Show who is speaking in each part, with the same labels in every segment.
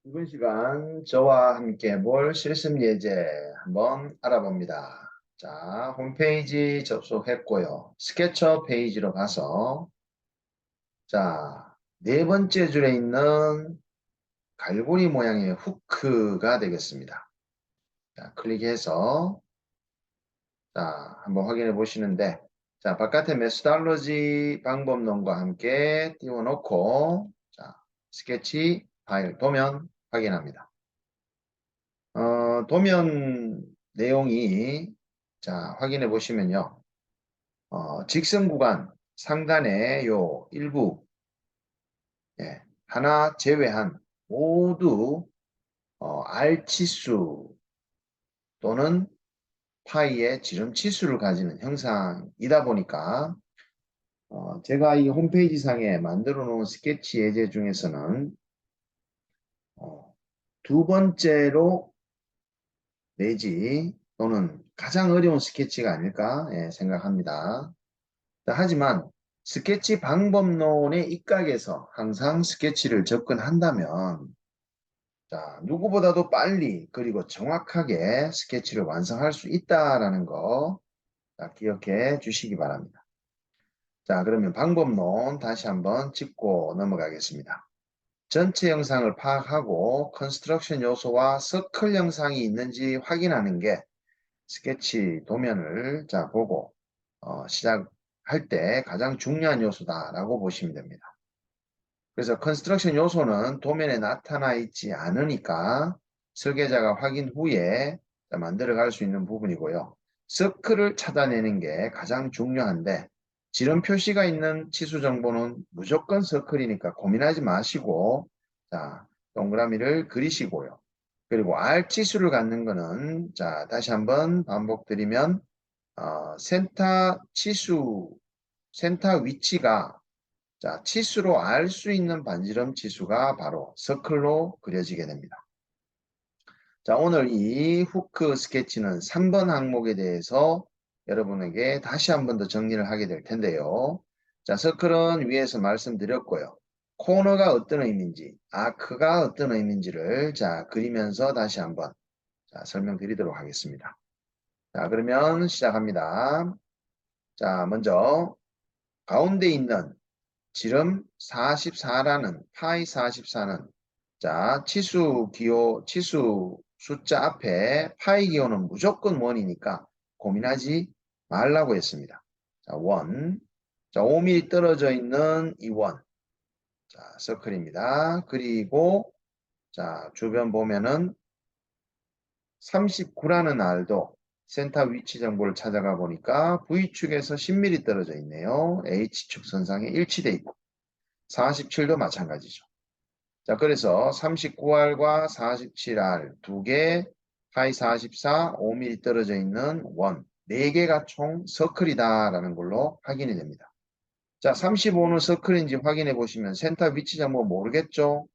Speaker 1: 이번 시간 저와 함께 볼 실습 예제 한번 알아봅니다. 자, 홈페이지 접속했고요. 스케쳐 페이지로 가서 자, 네 번째 줄에 있는 갈고리 모양의 후크가 되겠습니다. 자, 클릭해서 자, 한번 확인해 보시는데 자, 바깥에 메소달로지 방법론과 함께 띄워놓고 자, 스케치 파일 도면 확인합니다. 도면 내용이 자 확인해 보시면요. 직선 구간 상단에 요 일부 예, 하나 제외한 모두 R치수 또는 파이의 지름치수를 가지는 형상이다 보니까 제가 이 홈페이지 상에 만들어 놓은 스케치 예제 중에서는 두 번째로 내지 또는 가장 어려운 스케치가 아닐까 생각합니다. 하지만 스케치 방법론의 입각에서 항상 스케치를 접근한다면 자, 누구보다도 빨리 그리고 정확하게 스케치를 완성할 수 있다라는 거 자, 기억해 주시기 바랍니다. 자, 그러면 방법론 다시 한번 짚고 넘어가겠습니다. 전체 영상을 파악하고 컨스트럭션 요소와 서클 영상이 있는지 확인하는 게 스케치 도면을 자 보고 시작할 때 가장 중요한 요소다라고 보시면 됩니다. 그래서 컨스트럭션 요소는 도면에 나타나 있지 않으니까 설계자가 확인 후에 만들어 갈 수 있는 부분이고요. 서클을 찾아내는 게 가장 중요한데 지름 표시가 있는 치수 정보는 무조건 서클이니까 고민하지 마시고 자 동그라미를 그리시고요. 그리고 R 치수를 갖는 거는 자 다시 한번 반복드리면 센터 치수 센터 위치가 자 치수로 알 수 있는 반지름 치수가 바로 서클로 그려지게 됩니다. 자 오늘 이 후크 스케치는 3번 항목에 대해서 여러분에게 다시 한번 더 정리를 하게 될 텐데요. 자 서클은 위에서 말씀드렸고요. 코너가 어떤 의미인지 아크가 어떤 의미인지를 자 그리면서 다시 한번 자, 설명드리도록 하겠습니다. 자, 그러면 시작합니다. 자, 먼저 가운데 있는 지름 44라는 파이 44는 자, 치수 숫자 앞에 파이 기호는 무조건 1이니까 고민하지 말라고 했습니다. 자, 1. 자, 5mm 떨어져 있는 이 원. 자, 서클입니다. 그리고 자, 주변 보면은 39라는 알도 센터 위치 정보를 찾아가 보니까 V축에서 10mm 떨어져 있네요. H축 선상에 일치돼 있고 47도 마찬가지죠. 자, 그래서 39R과 47R 두 개, 파이 44, 5mm 떨어져 있는 원, 4개가 총 서클이다라는 걸로 확인이 됩니다. 자, 35는 서클인지 확인해 보시면 센터 위치 정보 모르겠죠?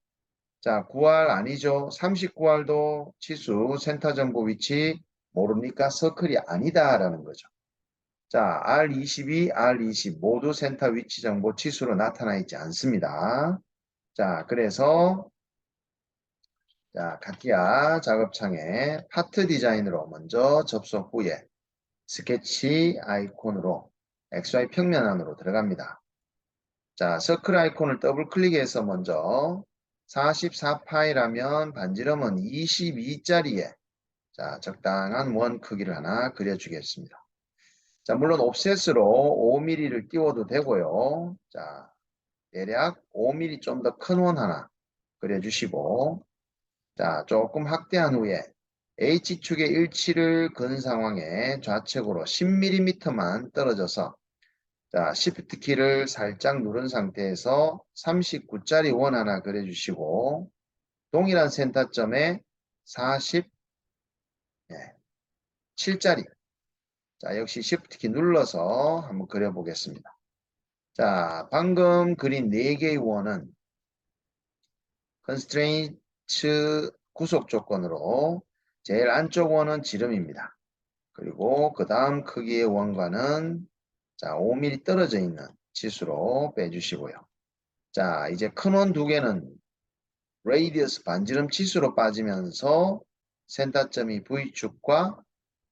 Speaker 1: 자, 9R 아니죠. 39R도 치수 센터 정보 위치 모릅니까? 서클이 아니다라는 거죠. 자, R22, R20 모두 센터 위치 정보 치수로 나타나 있지 않습니다. 자, 그래서 자, 카티아 작업창에 파트 디자인으로 먼저 접속 후에 스케치 아이콘으로 XY 평면 안으로 들어갑니다. 자, 서클 아이콘을 더블 클릭해서 먼저 44파이라면 반지름은 22짜리에 자, 적당한 원 크기를 하나 그려주겠습니다. 자, 물론 옵셋으로 5mm를 띄워도 되고요. 자, 대략 5mm 좀 더 큰 원 하나 그려주시고 자, 조금 확대한 후에 H축의 일치를 건 상황에 좌측으로 10mm만 떨어져서 자, Shift 키를 살짝 누른 상태에서 39짜리 원 하나 그려주시고 동일한 센터점에 47짜리 자, 역시 Shift 키 눌러서 한번 그려보겠습니다. 자, 방금 그린 4개의 원은 constraint 구속 조건으로 제일 안쪽 원은 지름입니다. 그리고 그 다음 크기의 원과는 자, 5mm 떨어져 있는 치수로 빼주시고요. 자, 이제 큰 원 두 개는 radius 반지름 치수로 빠지면서 센터점이 V축과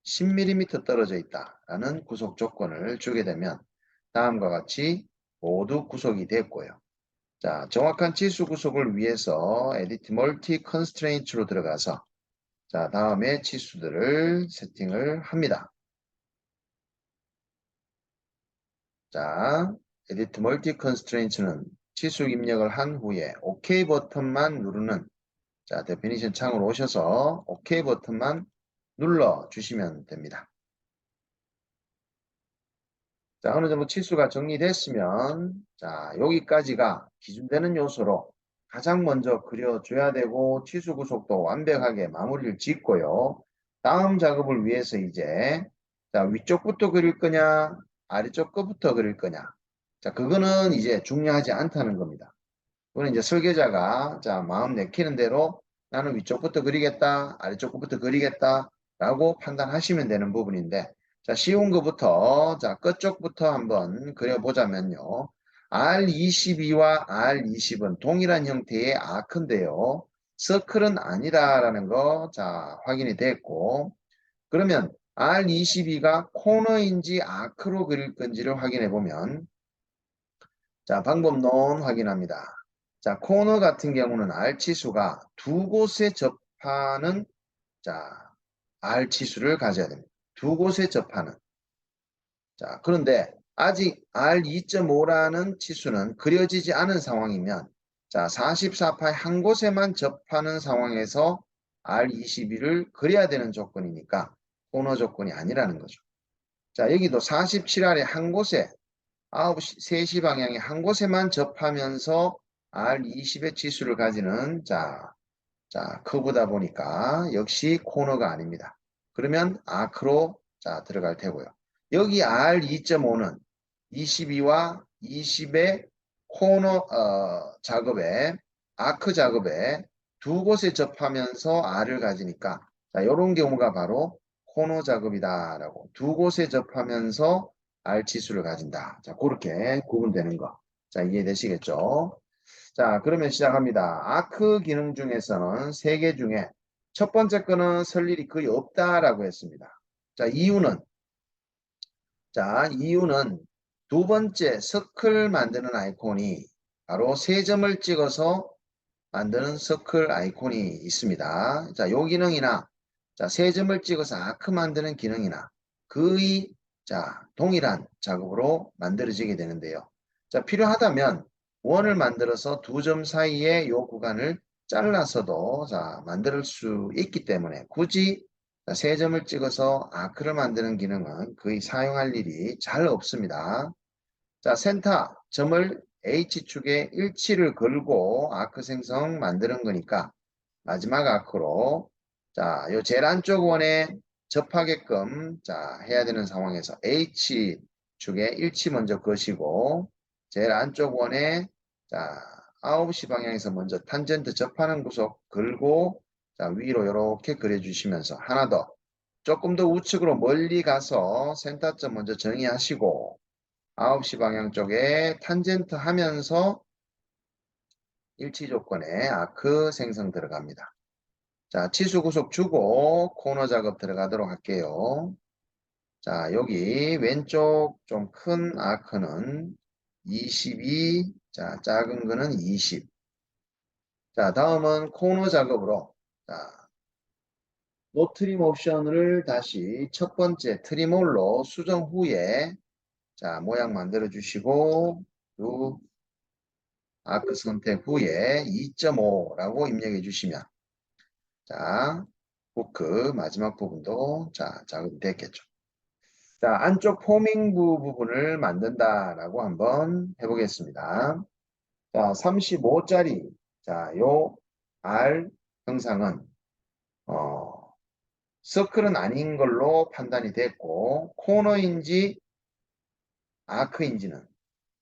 Speaker 1: 10mm 떨어져 있다라는 구속 조건을 주게 되면 다음과 같이 모두 구속이 됐고요. 자, 정확한 치수 구속을 위해서 Edit Multi Constraints로 들어가서 자, 다음에 치수들을 세팅을 합니다. 자, Edit Multi Constraints는 치수 입력을 한 후에 OK 버튼만 누르는 자, 데피니션 창으로 오셔서 OK 버튼만 눌러주시면 됩니다. 자, 어느 정도 치수가 정리됐으면 자, 여기까지가 기준되는 요소로 가장 먼저 그려줘야 되고 치수 구속도 완벽하게 마무리를 짓고요. 다음 작업을 위해서 이제 자, 위쪽부터 그릴 거냐 아래쪽 거부터 그릴 거냐 자, 그거는 이제 중요하지 않다는 겁니다. 그건 이제 설계자가 자, 마음 내키는 대로 나는 위쪽부터 그리겠다 아래쪽부터 그리겠다 라고 판단하시면 되는 부분인데 자, 쉬운 거부터 자, 끝쪽부터 한번 그려보자면요. R22와 R20은 동일한 형태의 아크인데요. 서클은 아니다라는 거 자, 확인이 됐고 그러면 R22가 코너인지 아크로 그릴 건지를 확인해 보면 자, 방법론 확인합니다. 자, 코너 같은 경우는 R 치수가 두 곳에 접하는 자, R 치수를 가져야 됩니다. 두 곳에 접하는. 자, 그런데 아직 R2.5라는 치수는 그려지지 않은 상황이면 자, 44파의 한 곳에만 접하는 상황에서 R22를 그려야 되는 조건이니까 코너 조건이 아니라는 거죠. 자, 여기도 47R의 한 곳에 9시, 3시 방향의 한 곳에만 접하면서 R20의 치수를 가지는 자, 커브다 보니까 역시 코너가 아닙니다. 그러면 아크로 자, 들어갈 테고요. 여기 R2.5는 22와 20의 코너 작업에 아크 작업에 두 곳에 접하면서 R을 가지니까 자, 이런 경우가 바로 코너 작업이다라고 두 곳에 접하면서 R 치수를 가진다. 자, 그렇게 구분되는 거. 자, 이해되시겠죠? 자, 그러면 시작합니다. 아크 기능 중에서는 세 개 중에 첫 번째 거는 설 일이 거의 없다라고 했습니다. 자, 이유는 두 번째 서클 만드는 아이콘이 바로 세 점을 찍어서 만드는 서클 아이콘이 있습니다. 자, 요 기능이나 자, 세 점을 찍어서 아크 만드는 기능이나 거의 자, 동일한 작업으로 만들어지게 되는데요. 자, 필요하다면 원을 만들어서 두 점 사이에 요 구간을 잘라서도 자, 만들 수 있기 때문에 굳이 자, 세 점을 찍어서 아크를 만드는 기능은 거의 사용할 일이 잘 없습니다. 자, 센터 점을 H축에 일치를 걸고 아크 생성 만드는 거니까 마지막 아크로 자, 요 제일 안쪽 원에 접하게끔 자, 해야 되는 상황에서 H축에 일치 먼저 거시고 제일 안쪽 원에 자, 9시 방향에서 먼저 탄젠트 접하는 구석 걸고 자, 위로 이렇게 그려주시면서 하나 더 조금 더 우측으로 멀리 가서 센터점 먼저 정의하시고 9시 방향 쪽에 탄젠트 하면서 일치 조건에 아크 생성 들어갑니다. 자, 치수 구속 주고 코너 작업 들어가도록 할게요. 자, 여기 왼쪽 좀 큰 아크는 22, 자, 작은 거는 20. 자, 다음은 코너 작업으로 자, 노 트림 옵션을 다시 첫 번째 트리몰로 수정 후에 자, 모양 만들어 주시고 또 아크 선택 후에 2.5라고 입력해 주시면 자, 후크 마지막 부분도 자, 작업이 됐겠죠. 자, 안쪽 포밍 부분을 만든다라고 한번 해보겠습니다. 자, 35짜리 자, 요 R 형상은 서클은 아닌 걸로 판단이 됐고 코너인지 아크인지는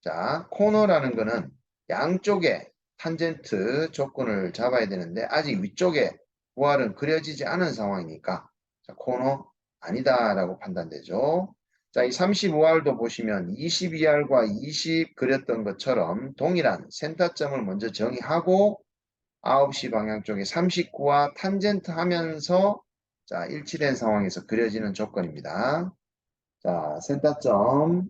Speaker 1: 자, 코너라는 거는 양쪽에 탄젠트 조건을 잡아야 되는데 아직 위쪽에 부활은 그려지지 않은 상황이니까 자, 코너 아니다라고 판단되죠. 자, 이 35R도 보시면 22R과 20 그렸던 것처럼 동일한 센터점을 먼저 정의하고 9시 방향 쪽에 39와 탄젠트 하면서 자, 일치된 상황에서 그려지는 조건입니다. 자, 센터점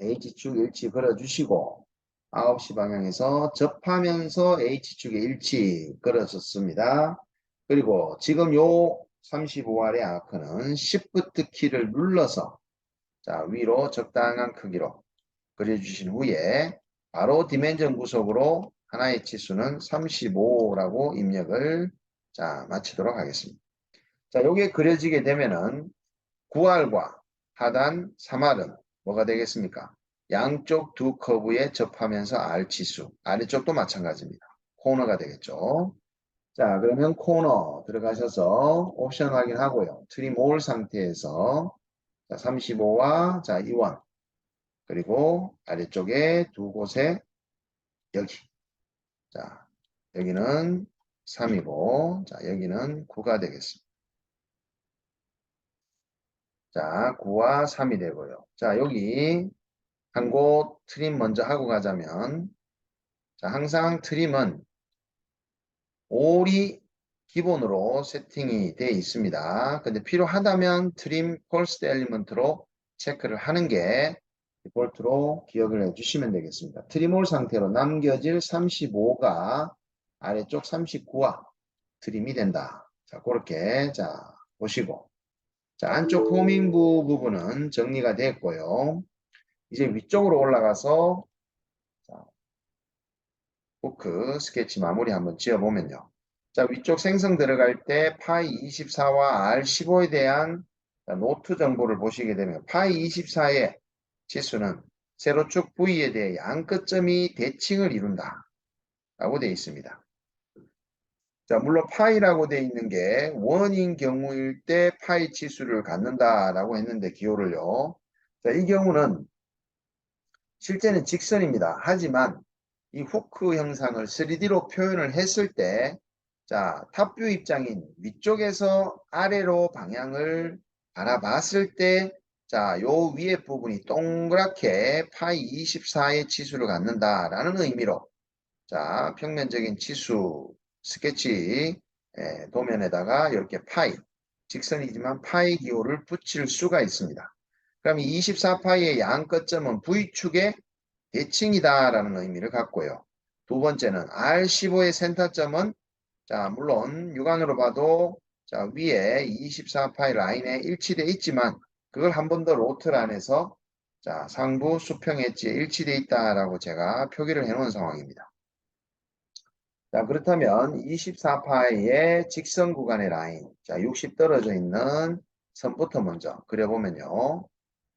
Speaker 1: H축 일치 그려주시고 9시 방향에서 접하면서 H축의 일치 그려줬습니다. 그리고 지금 요 35R의 아크는 Shift 키를 눌러서 자, 위로 적당한 크기로 그려주신 후에 바로 디멘전 구속으로 하나의 치수는 35라고 입력을 자, 마치도록 하겠습니다. 자, 요게 그려지게 되면은 9R과 하단 3R은 뭐가 되겠습니까? 양쪽 두 커브에 접하면서 R 치수, 아래쪽도 마찬가지입니다. 코너가 되겠죠. 자, 그러면 코너 들어가셔서 옵션 확인하고요. 트림 올 상태에서 자, 35와 자, 2원 그리고 아래쪽에 두 곳에 여기 자, 여기는 3이고 자, 여기는 9가 되겠습니다. 자, 9와 3이 되고요. 자, 여기 한 곳 트림 먼저 하고 가자면 자, 항상 트림은 5이 기본으로 세팅이 되어 있습니다. 근데 필요하다면 트림 폴스트 엘리먼트로 체크를 하는 게 디폴트로 기억을 해주시면 되겠습니다. 트림홀 상태로 남겨질 35가 아래쪽 39와 트림이 된다. 자, 그렇게 자 보시고 자, 안쪽 호밍부 부분은 정리가 됐고요. 이제 위쪽으로 올라가서 자, 후크 스케치 마무리 한번 지어보면요. 자, 위쪽 생성 들어갈 때 파이 24와 R15에 대한 노트 정보를 보시게 되면 파이 24의 치수는 세로축 V에 대해 양 끝점이 대칭을 이룬다 라고 되어 있습니다. 자, 물론 파이라고 되어 있는 게 원인 경우일 때 파이 치수를 갖는다 라고 했는데 기호를요. 자, 이 경우는 실제는 직선입니다. 하지만 이 후크 형상을 3D로 표현을 했을 때 자, 탑뷰 입장인 위쪽에서 아래로 방향을 바라봤을 때 자, 요 위에 부분이 동그랗게 파이 24의 치수를 갖는다라는 의미로 자, 평면적인 치수 스케치 도면에다가 이렇게 파이 직선이지만 파이 기호를 붙일 수가 있습니다. 그럼 이 24파이의 양 끝점은 V축의 대칭이다라는 의미를 갖고요. 두 번째는 R15의 센터점은 자, 물론 육안으로 봐도 자, 위에 24파이 라인에 일치되어 있지만 그걸 한 번 더 로트를 안에서 자, 상부 수평 엣지에 일치되어 있다라고 제가 표기를 해 놓은 상황입니다. 자, 그렇다면 24파이의 직선 구간의 라인, 자, 60 떨어져 있는 선부터 먼저 그려보면요.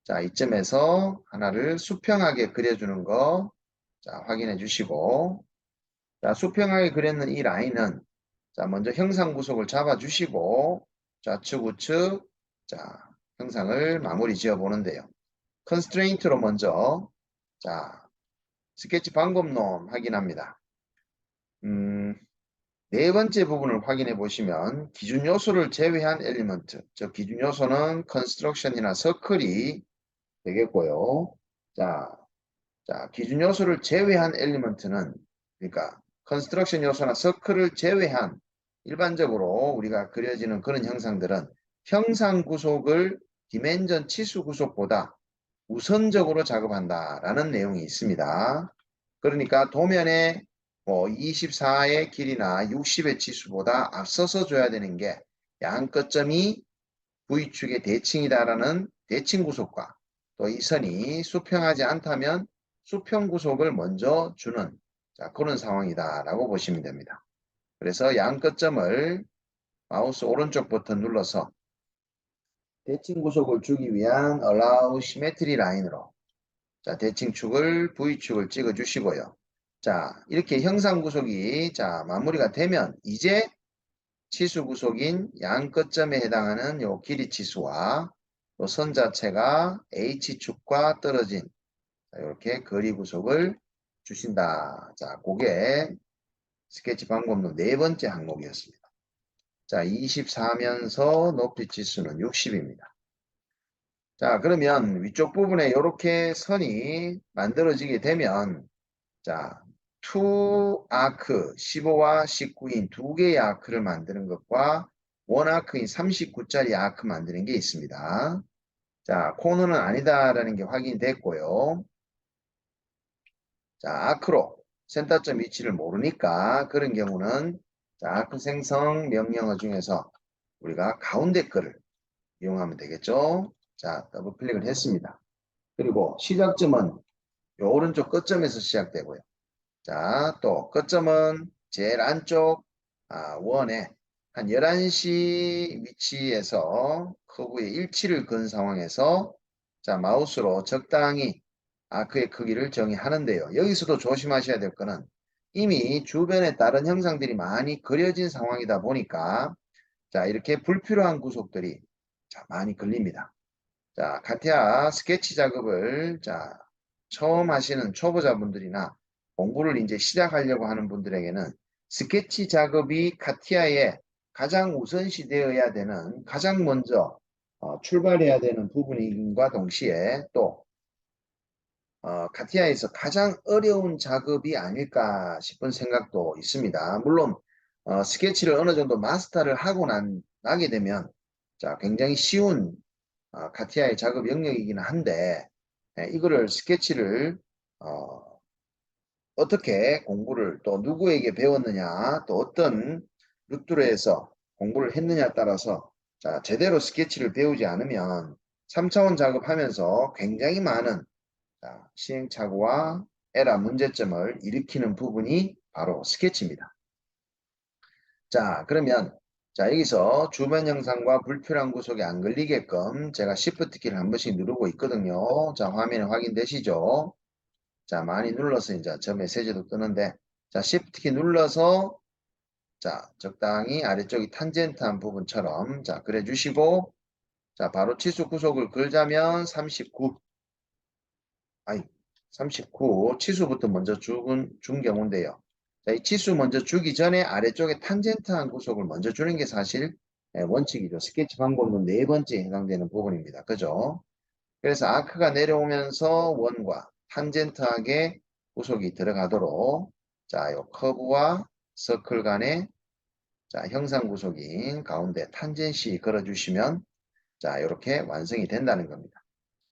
Speaker 1: 자, 이쯤에서 하나를 수평하게 그려주는 거, 자, 확인해 주시고, 자, 수평하게 그렸는 이 라인은, 자, 먼저 형상 구속을 잡아 주시고, 좌측, 우측, 자, 형상을 마무리 지어 보는데요. 컨스트레인트로 먼저, 자, 스케치 방법론 확인합니다. 네 번째 부분을 확인해 보시면 기준 요소를 제외한 엘리먼트, 즉 기준 요소는 컨스트럭션이나 서클이 되겠고요. 자, 기준 요소를 제외한 엘리먼트는 그러니까 컨스트럭션 요소나 서클을 제외한 일반적으로 우리가 그려지는 그런 형상들은 형상 구속을 디멘전 치수 구속보다 우선적으로 작업한다라는 내용이 있습니다. 그러니까 도면에 뭐 24의 길이나 60의 치수보다 앞서서 줘야 되는 게 양 끝점이 V축의 대칭이다라는 대칭 구속과 또 이 선이 수평하지 않다면 수평 구속을 먼저 주는 자, 그런 상황이다라고 보시면 됩니다. 그래서 양 끝점을 마우스 오른쪽 버튼 눌러서 대칭 구속을 주기 위한 Allow Symmetry 라인으로 자, 대칭축을 V축을 찍어 주시고요. 자, 이렇게 형상 구속이 자, 마무리가 되면 이제 치수 구속인 양 끝점에 해당하는 요 길이 치수와 요 선 자체가 H축과 떨어진 자, 이렇게 거리 구속을 주신다. 자, 그게 스케치 방법론 네 번째 항목이었습니다. 자, 24면서 높이 치수는 60입니다. 자, 그러면 위쪽 부분에 이렇게 선이 만들어지게 되면 자, 투 아크 15와 19인 두 개의 아크를 만드는 것과 원 아크인 39짜리 아크 만드는 게 있습니다. 자, 코너는 아니다라는 게 확인됐고요. 자, 아크로 센터점 위치를 모르니까 그런 경우는 자, 아크 생성 명령어 중에서 우리가 가운데 거를 이용하면 되겠죠. 자, 더블 클릭을 했습니다. 그리고 시작점은 요 오른쪽 끝점에서 시작되고요. 자, 또 끝점은 제일 안쪽 원에 한 11시 위치에서 커브의 일치를 건 상황에서 자, 마우스로 적당히 아크의 크기를 정의하는데요. 여기서도 조심하셔야 될 거는 이미 주변에 다른 형상들이 많이 그려진 상황이다 보니까 자, 이렇게 불필요한 구속들이 자, 많이 걸립니다. 자, 카티아 스케치 작업을 자, 처음 하시는 초보자분들이나 공부를 이제 시작하려고 하는 분들에게는 스케치 작업이 카티아에 가장 우선시 되어야 되는 가장 먼저 출발해야 되는 부분인과 동시에 또 카티아에서 가장 어려운 작업이 아닐까 싶은 생각도 있습니다. 물론 스케치를 어느 정도 마스터를 하고 나게 되면 자, 굉장히 쉬운 카티아의 작업 영역이긴 한데 이거를 스케치를 어떻게 공부를 또 누구에게 배웠느냐 또 어떤 루트로에서 공부를 했느냐에 따라서 자, 제대로 스케치를 배우지 않으면 3차원 작업하면서 굉장히 많은 자, 시행착오와 에러 문제점을 일으키는 부분이 바로 스케치입니다. 자, 그러면 자, 여기서 주변 영상과 불필요한 구속에 안 걸리게끔 제가 Shift 키를 한 번씩 누르고 있거든요. 자, 화면에 확인되시죠? 자, 많이 눌러서 이제 저 메시지도 뜨는데 자, Shift 키 눌러서 자, 적당히 아래쪽이 탄젠트한 부분처럼 자, 그래 주시고 자, 바로 치수 구속을 걸자면 39 아니 39 치수부터 먼저 준 경우인데요. 자, 이 치수 먼저 주기 전에 아래쪽에 탄젠트한 구속을 먼저 주는 게 사실 원칙이죠. 스케치 방법론 네 번째에 해당되는 부분입니다. 그죠? 그래서 아크가 내려오면서 원과 탄젠트하게 구속이 들어가도록 자, 요 커브와 서클 간의 자, 형상 구속인 가운데 탄젠시 걸어주시면 자, 이렇게 완성이 된다는 겁니다.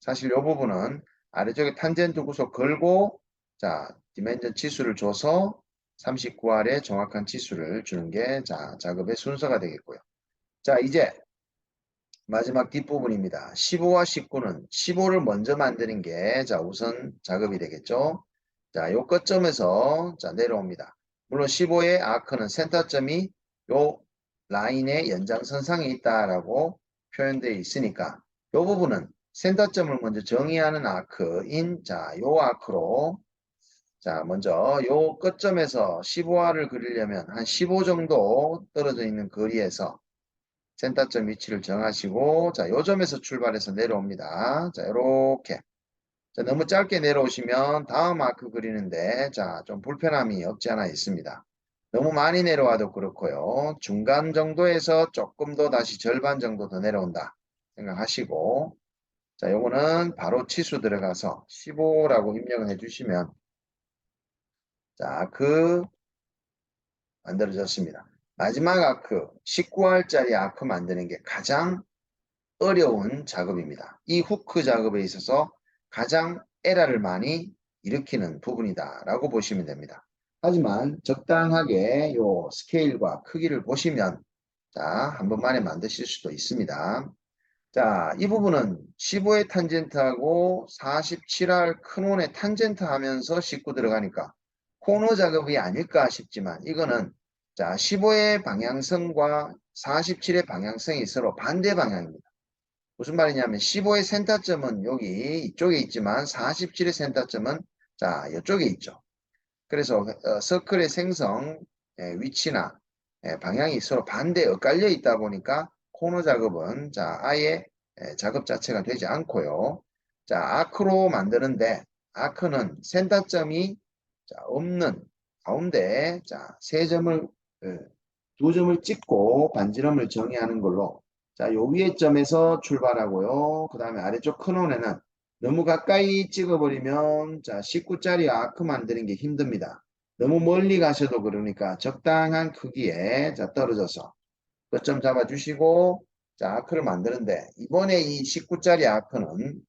Speaker 1: 사실 이 부분은 아래쪽에 탄젠트 구속 걸고 자, 디멘전 치수를 줘서 39R의 정확한 치수를 주는 게 자, 작업의 순서가 되겠고요. 자, 이제 마지막 뒷부분입니다. 15와 19는 15를 먼저 만드는 게 자, 우선 작업이 되겠죠. 자, 요 끝점에서 자, 내려옵니다. 물론 15의 아크는 센터점이 요 라인의 연장선상에 있다라고 표현되어 있으니까 요 부분은 센터점을 먼저 정의하는 아크인 자, 요 아크로 자, 먼저 요 끝점에서 15R을 그리려면 한 15 정도 떨어져 있는 거리에서 센터점 위치를 정하시고 자, 요 점에서 출발해서 내려옵니다. 자, 요렇게. 자, 너무 짧게 내려오시면 다음 아크 그리는데 자, 좀 불편함이 없지 않아 있습니다. 너무 많이 내려와도 그렇고요. 중간 정도에서 조금 더 다시 절반 정도 더 내려온다 생각하시고 자, 요거는 바로 치수 들어가서 15라고 입력을 해주시면 자, 아크 만들어졌습니다. 마지막 아크 19R짜리 아크 만드는 게 가장 어려운 작업입니다. 이 후크 작업에 있어서 가장 에러를 많이 일으키는 부분이다 라고 보시면 됩니다. 하지만 적당하게 요 스케일과 크기를 보시면 자, 한 번만에 만드실 수도 있습니다. 자, 이 부분은 15의 탄젠트하고 47R 큰 원의 탄젠트 하면서 19 들어가니까 코너 작업이 아닐까 싶지만 이거는 자, 15의 방향성과 47의 방향성이 서로 반대 방향입니다. 무슨 말이냐면 15의 센터점은 여기 이쪽에 있지만 47의 센터점은 자, 이쪽에 있죠. 그래서 서클의 생성 위치나 방향이 서로 반대 엇갈려 있다 보니까 코너 작업은 자, 아예 작업 자체가 되지 않고요. 자, 아크로 만드는데 아크는 센터점이 자, 없는 가운데 자, 세 점을 두 점을 찍고 반지름을 정의하는 걸로 자, 요 위에 점에서 출발하고요. 그 다음에 아래쪽 큰 원에는 너무 가까이 찍어버리면 자, 19짜리 아크 만드는 게 힘듭니다. 너무 멀리 가셔도 그러니까 적당한 크기에 자 떨어져서 끝점 잡아주시고 자 아크를 만드는데 이번에 이 19짜리 아크는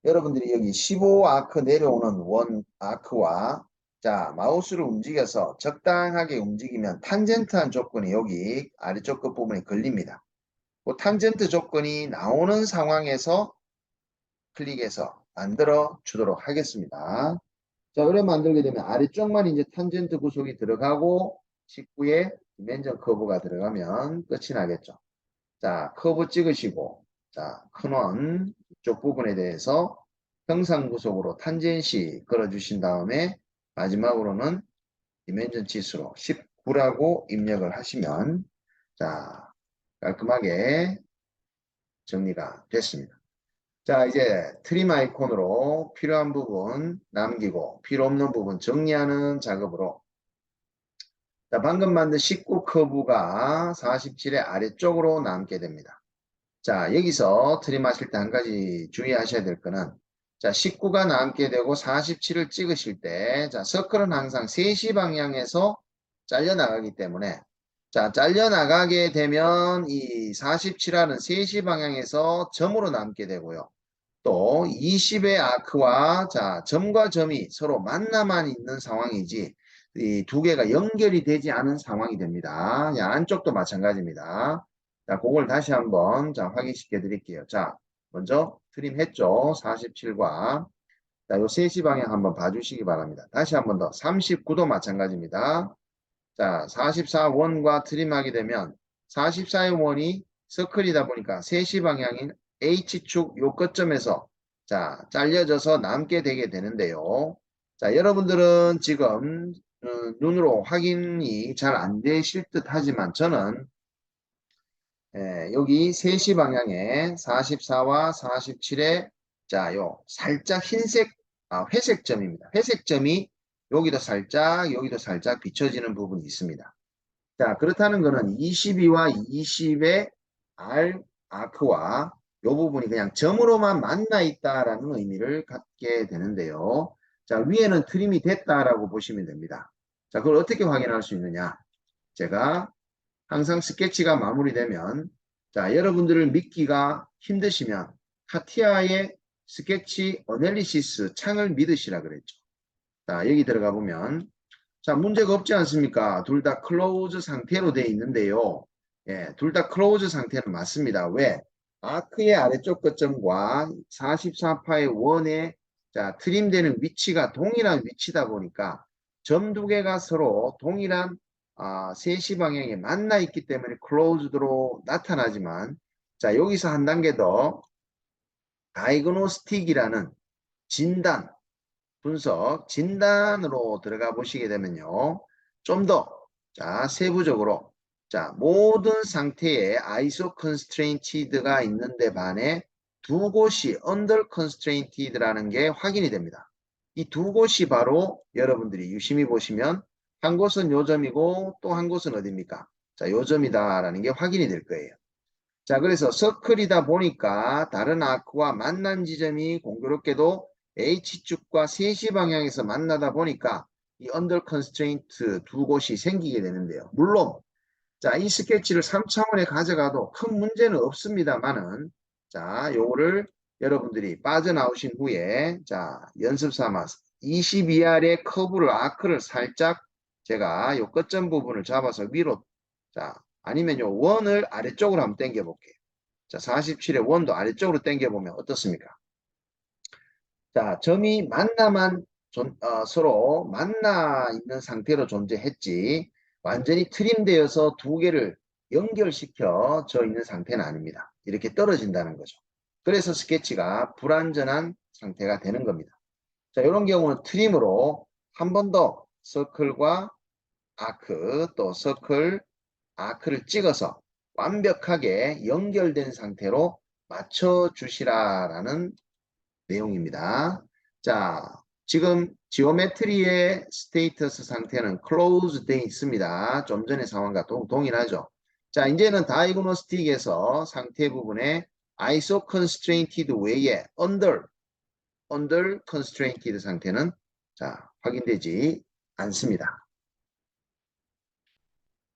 Speaker 1: 여러분들이 여기 15 아크 내려오는 원 아크와 자 마우스를 움직여서 적당하게 움직이면 탄젠트한 조건이 여기 아래쪽 끝부분에 걸립니다. 그 탄젠트 조건이 나오는 상황에서 클릭해서 만들어 주도록 하겠습니다. 자, 그래 만들게 되면 아래쪽만 이제 탄젠트 구속이 들어가고 19에 디멘전 커브가 들어가면 끝이 나겠죠. 자, 커브 찍으시고 자, 큰원 이쪽 부분에 대해서 형상 구속으로 탄젠시 걸어주신 다음에 마지막으로는 디멘전 치수로 19라고 입력을 하시면 자, 깔끔하게 정리가 됐습니다. 자, 이제 트림 아이콘으로 필요한 부분 남기고 필요 없는 부분 정리하는 작업으로 자, 방금 만든 19 커브가 47의 아래쪽으로 남게 됩니다. 자, 여기서 트림 하실 때 한 가지 주의하셔야 될 거는 자, 19가 남게 되고 47을 찍으실 때 자, 서클은 항상 3시 방향에서 잘려나가기 때문에 자, 잘려나가게 되면 이 47하는 3시 방향에서 점으로 남게 되고요. 또 20의 아크와 자 점과 점이 서로 만나만 있는 상황이지 이 두 개가 연결이 되지 않은 상황이 됩니다. 야, 안쪽도 마찬가지입니다. 자, 그걸 다시 한번 자 확인시켜 드릴게요. 자, 먼저 트림 했죠. 47과 자, 요 3시 방향 한번 봐주시기 바랍니다. 다시 한번 더 39도 마찬가지입니다. 자, 44원과 트림하게 되면 44의 원이 서클이다 보니까 3시 방향인 H축 요 끝점에서 자, 잘려져서 남게 되게 되는데요. 자, 여러분들은 지금 눈으로 확인이 잘 안 되실 듯 하지만 저는 여기 3시 방향에 44와 47에 자, 요 살짝 흰색 회색 점입니다. 회색 점이 여기도 살짝 비춰지는 부분이 있습니다. 자, 그렇다는 것은 22와 20의 R 아크와 이 부분이 그냥 점으로만 만나 있다라는 의미를 갖게 되는데요. 자, 위에는 트림이 됐다라고 보시면 됩니다. 자, 그걸 어떻게 확인할 수 있느냐? 제가 항상 스케치가 마무리되면 자, 여러분들을 믿기가 힘드시면 카티아의 스케치 어널리시스 창을 믿으시라 그랬죠. 자, 여기 들어가 보면 자, 문제가 없지 않습니까? 둘 다 클로즈 상태로 되어 있는데요. 예, 둘 다 클로즈 상태는 맞습니다. 왜? 아크의 아래쪽 끝점과 44파의 원의 자, 트림되는 위치가 동일한 위치다 보니까 점 두 개가 서로 동일한 3시 방향에 만나 있기 때문에 클로즈드로 나타나지만 자, 여기서 한 단계 더 다이그노스틱이라는 진단 분석, 진단으로 들어가 보시게 되면요. 좀 더, 자, 세부적으로, 자, 모든 상태에 ISO constrainted가 있는데 반해 두 곳이 under constrainted라는 게 확인이 됩니다. 이 두 곳이 바로 여러분들이 유심히 보시면 한 곳은 요점이고 또 한 곳은 어디입니까? 자, 요점이다라는 게 확인이 될 거예요. 자, 그래서 서클이다 보니까 다른 아크와 만난 지점이 공교롭게도 H축과 3시 방향에서 만나다 보니까 이 under constraint 두 곳이 생기게 되는데요. 물론 자, 이 스케치를 3차원에 가져가도 큰 문제는 없습니다만은 자, 요거를 여러분들이 빠져나오신 후에 자, 연습 삼아 22R의 커브를 아크를 살짝 제가 요 끝점 부분을 잡아서 위로 자, 아니면 요 원을 아래쪽으로 한번 당겨 볼게요. 자, 47의 원도 아래쪽으로 당겨 보면 어떻습니까? 자, 점이 만나만 서로 만나 있는 상태로 존재했지 완전히 트림되어서 두 개를 연결시켜져 있는 상태는 아닙니다. 이렇게 떨어진다는 거죠. 그래서 스케치가 불완전한 상태가 되는 겁니다. 자, 이런 경우는 트림으로 한 번 더 서클과 아크 또 서클 아크를 찍어서 완벽하게 연결된 상태로 맞춰 주시라라는 내용입니다. 자, 지금 지오메트리의 스테이터스 상태는 closed 돼 있습니다. 좀 전의 상황과 동일하죠. 자, 이제는 다이그노스틱에서 상태 부분에 ISO constrainted 외에 under constrainted 상태는 자, 확인되지 않습니다.